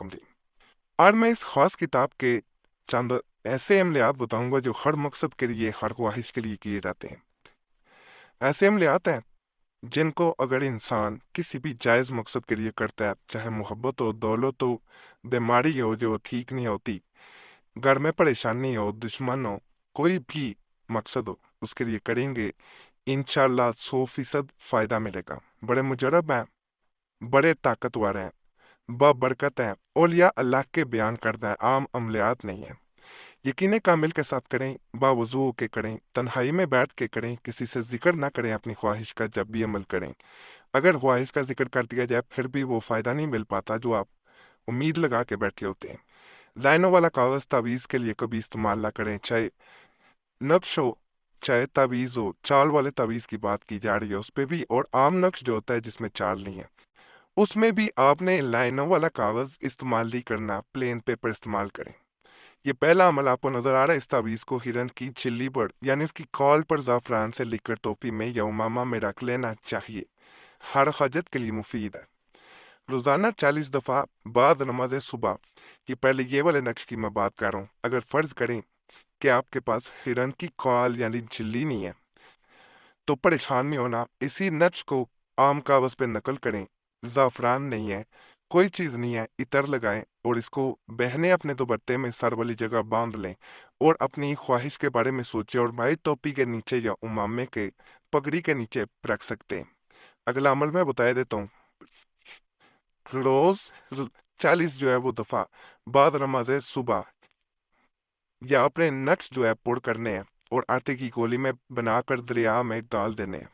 अलैकुम जी। आज मैं इस खास किताब के चंद ऐसे अमलियात बताऊंगा जो हर मकसद के लिए, हर ख्वाहिश के लिए किए जाते हैं। ऐसे अमलियात हैं जिनको अगर इंसान किसी भी जायज़ मकसद के लिए करता है, चाहे मोहब्बत हो, दौलत हो, बीमारी हो जो ठीक नहीं होती, घर में परेशानी हो, दुश्मन हो, कोई भी मकसद हो, उसके लिए करेंगे, इंशाल्लाह 100% फ़ायदा मिलेगा। बड़े मुजरब हैं, बड़े ताकतवर हैं, बबरकत हैं, औलिया अल्लाह के बयान करता है, आम अमलियात नहीं है। यकीन कामिल के साथ करें, बावजू के करें, तन्हाई में बैठ के करें, किसी से जिक्र ना करें अपनी ख्वाहिश का जब भी अमल करें। अगर ख्वाहिश का जिक्र कर दिया जाए फिर भी वो फ़ायदा नहीं मिल पाता जो आप उम्मीद लगा के बैठे होते हैं। लाइनों वाला कागज़ तावीज़ के लिए कभी इस्तेमाल ना करें, चाहे नक्श हो, चाहे तावीज़ हो। चाल वाले तावीज़ की बात की जा रही है उस पर भी, और आम नक्श जो होता है जिसमें चाल नहीं है उसमें भी आपने लाइनों वाला कागज़ इस्तेमाल नहीं करना, प्लेन पेपर इस्तेमाल करें। ये पहला अमल आपको नजर आ रहा है। इस तावीज़ को हिरन की चिल्ली पर यानी उसकी कॉल पर ज़ाफ़रान से लिखकर टोपी में या उमामा में रख लेना चाहिए। हर हजत के लिए मुफीद है। रोज़ाना 40 दफ़ा बाद नमाज सुबह, ये पहले ये वाले नक्श की मैं बात कर रहा हूँ। अगर फ़र्ज़ करें कि आपके पास हिरन की कॉल यानी चिल्ली नहीं है तो परेशान नहीं होना, इसी नक्श को आम कागज़ पे नकल करें। ज़ाफ़रान नहीं है, कोई चीज़ नहीं है, इतर लगाएं और इसको बहने अपने दुपट्टे में सर वाली जगह बांध लें और अपनी ख्वाहिश के बारे में सोचें और भाई टोपी के नीचे या उमामे के पगड़ी के नीचे रख सकते हैं। अगला अमल मैं बता देता हूँ। रोज़ 40 जो है वो दफ़ा बाद नमाज सुबह या अपने नक्श जो है पुर करने हैं और आटे की गोली में बनाकर दरिया में डाल देने हैं।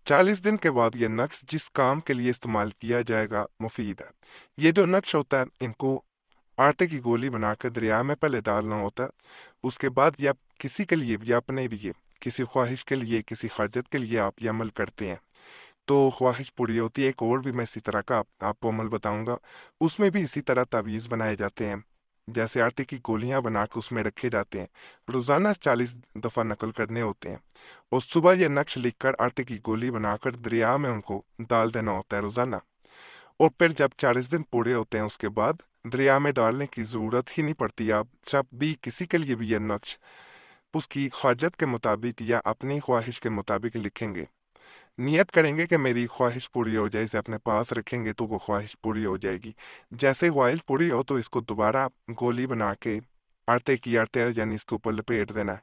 40 दिन के बाद ये नक्श जिस काम के लिए इस्तेमाल किया जाएगा मुफीद है। ये जो नक्श होता है इनको आटे की गोली बनाकर दरिया में पहले डालना होता है। उसके बाद या किसी के लिए या अपने लिए, किसी ख्वाहिश के लिए, किसी हाजत के लिए आप ये अमल करते हैं तो ख्वाहिश पूरी होती है। एक और भी मैं इसी तरह का आपको अमल बताऊंगा, उसमें भी इसी तरह तावीज़ बनाए जाते हैं, जैसे आटे की गोलियां बनाकर उसमें रखे जाते हैं। रोज़ाना 40 दफ़ा नकल करने होते हैं और सुबह यह नक्श लिखकर आटे की गोली बनाकर दरिया में उनको डाल देना होता है रोज़ाना। और फिर जब 40 दिन पूरे होते हैं उसके बाद दरिया में डालने की ज़रूरत ही नहीं पड़ती। आप जब भी किसी के लिए भी यह नक्श उसकी हाजत के मुताबिक या अपनी ख्वाहिश के मुताबिक लिखेंगे, नियत करेंगे कि मेरी ख्वाहिश पूरी हो जाए, इसे अपने पास रखेंगे तो वो ख्वाहिश पूरी हो जाएगी। जैसे ख्वाहिश पूरी हो तो इसको दोबारा गोली बना के आटे यानी इसके ऊपर लपेट देना है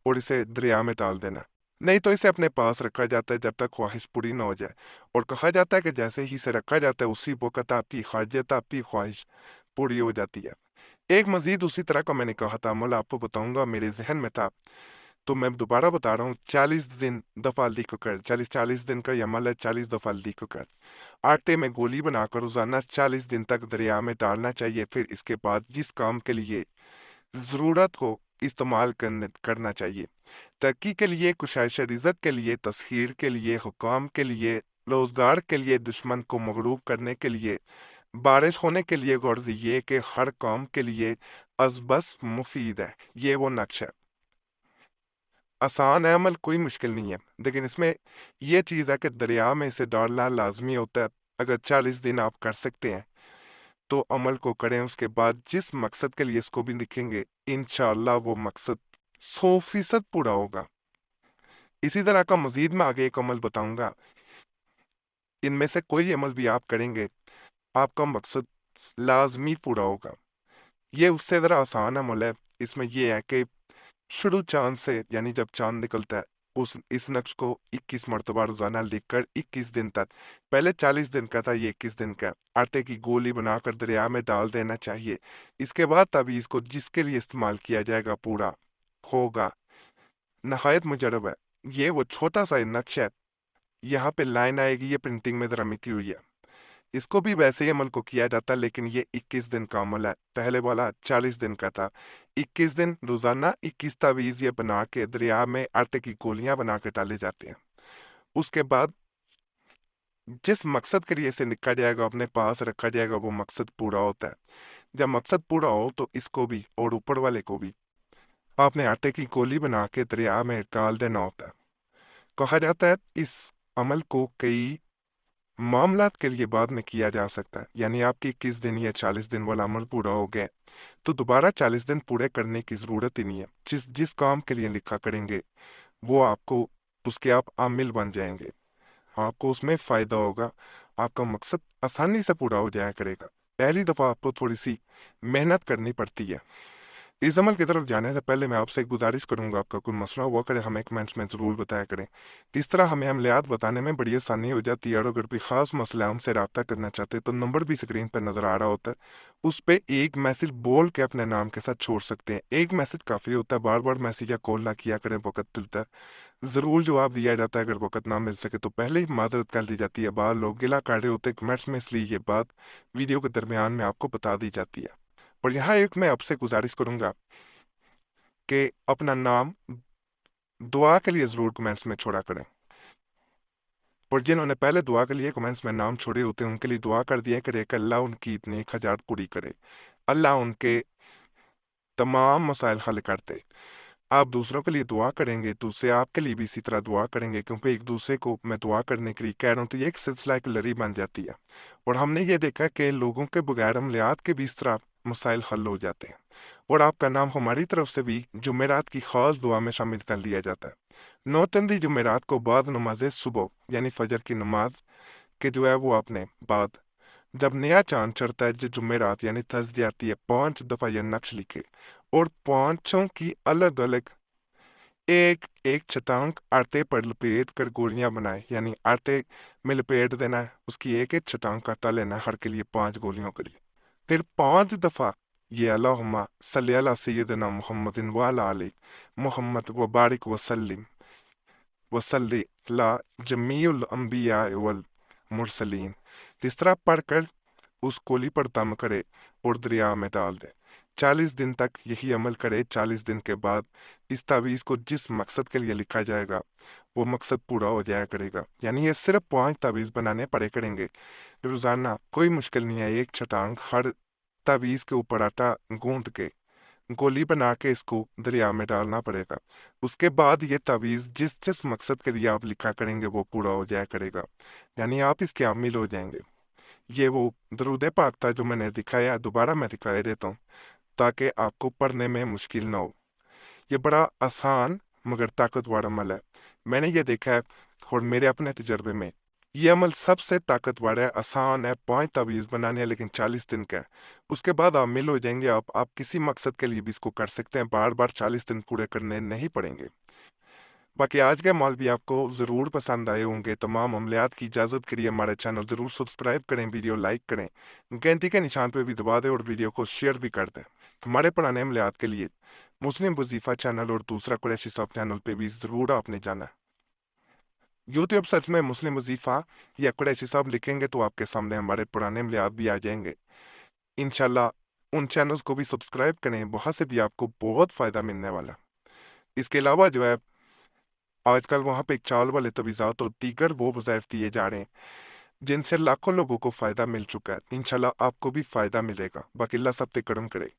और इसे दरिया में डाल देना। नहीं तो इसे अपने पास रखा जाता है जब तक ख्वाहिश पूरी ना हो जाए। और कहा जाता है कि जैसे ही इसे रखा जाता है उसी वक्त आपकी हाजत, आपकी ख्वाहिश पूरी हो जाती है। एक मजीद उसी तरह का मैंने कहा था अमल आपको बताऊंगा, मेरे जहन में था तो मैं दोबारा बता रहा हूँ। 40 दिन दफा लिख कर, 40 दिन का ये अमल है। 40 दफा लिख कर आटे में गोली बनाकर रोजाना 40 दिन तक दरिया में डालना चाहिए। फिर इसके बाद जिस काम के लिए जरूरत हो इस्तेमाल करना चाहिए। तरक्की के लिए, कुशाइश रिज़्क़ के लिए, तस्खीर के लिए, हुकाम के लिए, रोजगार के लिए, दुश्मन को मगलूब करने के लिए, बारिश होने के लिए, गर्ज ये कि हर काम के लिए अजबस मुफीद है। ये वो नक्श है। आसान है अमल, कोई मुश्किल नहीं है, लेकिन इसमें यह चीज़ है कि दरिया में इसे डालना लाजमी होता है। अगर 40 दिन आप कर सकते हैं तो अमल को करें। उसके बाद जिस मकसद के लिए इसको भी लिखेंगे इंशाअल्लाह वो मकसद 100% पूरा होगा। इसी तरह का मजीद मैं आगे एक अमल बताऊंगा। इनमें से कोई अमल भी आप करेंगे आपका मकसद लाजमी पूरा होगा। ये उससे ज़रा आसान अमल है। इसमें यह है कि शुरू चांद से यानी जब चांद निकलता है उस इस नक्श को 21 मरतबा रोजाना लिखकर 21 दिन तक, पहले 40 दिन का था, ये 21 दिन का, आटे की गोली बनाकर दरिया में डाल देना चाहिए। इसके बाद तभी इसको जिसके लिए इस्तेमाल किया जाएगा पूरा होगा। नहायत मुजरब है। ये वो छोटा सा नक्श है, यहाँ पे लाइन आएगी, ये प्रिंटिंग में जरा मिटी हुई है। इसको भी वैसे ही अमल को किया जाता, लेकिन ये 21 दिन का अमल है। पहले वाला 40 दिन का था। 21 दिन रोजाना 21 तावीज़ ये बना के दरिया में आटे की गोलियां बना के डाले जाते हैं। उसके बाद जिस मकसद के लिए इसे लिखा जाएगा, अपने पास रखा जाएगा, वो मकसद पूरा होता है। जब मकसद पूरा हो तो इसको भी और ऊपर वाले को भी आपने आटे की गोली बना के दरिया में डाल देना होता है। कहा जाता है इस अमल को कई मामलात के लिए बाद में किया जा सकता है, यानी आपके 21 दिन या 40 दिन वाला अमल पूरा हो गया तो दोबारा 40 दिन पूरे करने की ज़रूरत ही नहीं है। जिस जिस काम के लिए लिखा करेंगे वो आपको उसके आप आमिल बन जाएंगे, आपको उसमें फ़ायदा होगा, आपका मकसद आसानी से पूरा हो जाया करेगा। पहली दफ़ा आपको थोड़ी सी मेहनत करनी पड़ती है। इस अमल की तरफ जाने से पहले मैं आपसे एक गुजारिश करूंगा, आपका कोई मसला हुआ करे हमें कमेंट्स में ज़रूर बताया करें। इस तरह हमें अमलियात बताने में बड़ी आसानी हो जाती है, और अगर कोई ख़ास मसला हमसे रब्ता करना चाहते हैं तो नंबर भी स्क्रीन पर नज़र आ रहा होता है, उस पर एक मैसेज बोल के अपने नाम के साथ छोड़ सकते हैं। एक मैसेज काफ़ी होता है, बार बार मैसेज या कॉल ना किया करें, वक्त मिलता है ज़रूर जवाब दिया जाता है। अगर वक्त ना मिल सके तो पहले ही माजरत कर दी जाती है। बाहर लोग गिला कर रहे होते कमेंट्स में, इसलिए ये बात वीडियो के दरमियान में आपको बता दी जाती है। और यहाँ एक मैं आपसे गुजारिश करूंगा कि अपना नाम दुआ के लिए ज़रूर कमेंट्स में छोड़ा करें, और जिन्होंने पहले दुआ के लिए कमेंट्स में नाम छोड़े होते हैं उनके लिए दुआ कर दिया करे कि अल्लाह उनकी इतनी हजात पूरी करे, अल्लाह उनके तमाम मसाइल हल कर दे। आप दूसरों के लिए दुआ करेंगे तो उससे आपके लिए भी इसी तरह दुआ करेंगे, क्योंकि एक दूसरे को मैं दुआ करने के लिए कह रहा हूँ तो ये एक सिलसिला, एक लड़ी बन जाती है। और हमने ये देखा कि लोगों के बगैर अमलियात के भी इस तरह मसाइल हल हो जाते हैं, और आपका नाम हमारी तरफ से भी जुमेरात की खास दुआ में शामिल कर लिया जाता है। नौतंदी जुमेरात को बाद नमाज सुबह यानी फजर की नमाज के जो है वो आपने बाद जब नया चांद चढ़ता है, जो जुमेरात यानी थर्सडे आती है, 5 दफा यह नक्श लिखे और पांचों की अलग अलग एक एक छटांग आटे पर लपेट कर गोलियां बनाए, यानी आटे में लपेट देना है, उसकी एक एक छटांग काटा लेना है हर के लिए 5 गोलियों के लिए। फिर 5 दफा ये अल्लाहुम्मा सल्ली अला सय्यिदिना मुहम्मदिन व अला आलि मुहम्मद व बारिक वसल्लिम वसल्ली ला जमीउल अंबिया वल मुरसलीन, इस तरह पढ़कर उस गोली पर दम करे और दरिया में डाल दे। 40 दिन तक यही अमल करे। 40 दिन के बाद इस तावीज़ को जिस मकसद के लिए लिखा जाएगा वो मकसद पूरा हो जाया करेगा। यानी ये सिर्फ 5 तावीज़ बनाने पड़े करेंगे रोज़ाना, कोई मुश्किल नहीं है। एक छटांग हर तावीज़ के ऊपर आटा गूंद के गोली बना के इसको दरिया में डालना पड़ेगा। उसके बाद ये तावीज़ जिस जिस मकसद के लिए आप लिखा करेंगे वो पूरा हो जाया करेगा, यानी आप इसके आमिल हो जाएंगे। ये वो दरूद पाक था जो मैंने दिखाया, दोबारा मैं दिखा देता हूँ ताकि आपको पढ़ने में मुश्किल ना हो। ये बड़ा आसान मगर ताकतवर अमल है। मैंने ये देखा है और मेरे अपने तजर्बे में ये अमल सबसे ताकतवर है, आसान है, 5 तावीज़ बनाने हैं, लेकिन 40 दिन का है। उसके बाद आप मिल हो जाएंगे। आप किसी मकसद के लिए भी इसको कर सकते हैं, बार बार 40 दिन पूरे करने नहीं पड़ेंगे। बाकी आज के माल भी आपको ज़रूर पसंद आए होंगे। तमाम अमलियात की इजाज़त के लिए हमारे चैनल ज़रूर सब्सक्राइब करें, वीडियो लाइक करें, घंटी के निशान पर भी दबा दें और वीडियो को शेयर भी कर दें। हमारे पुराने अमलियात के लिए मुस्लिम वजीफ़ा चैनल और दूसरा कुरैशी साहब चैनल पे भी ज़रूर आपने जाना। यूट्यूब सर्च में मुस्लिम वजीफ़ा या कुरैशी साहब लिखेंगे तो आपके सामने हमारे पुराने अमलियात भी आ जाएंगे। इंशाल्लाह उन चैनल्स को भी सब्सक्राइब करें, वहाँ से भी आपको बहुत फ़ायदा मिलने वाला। इसके अलावा जो है आजकल वहाँ पे चाल वाले तवीज़ात और दीगर वो वज़ाइफ दिए जा रहे हैं जिनसे लाखों लोगों को फ़ायदा मिल चुका है। इंशाल्लाह आपको भी फ़ायदा मिलेगा। बाकी अल्लाह सब पे करम करे।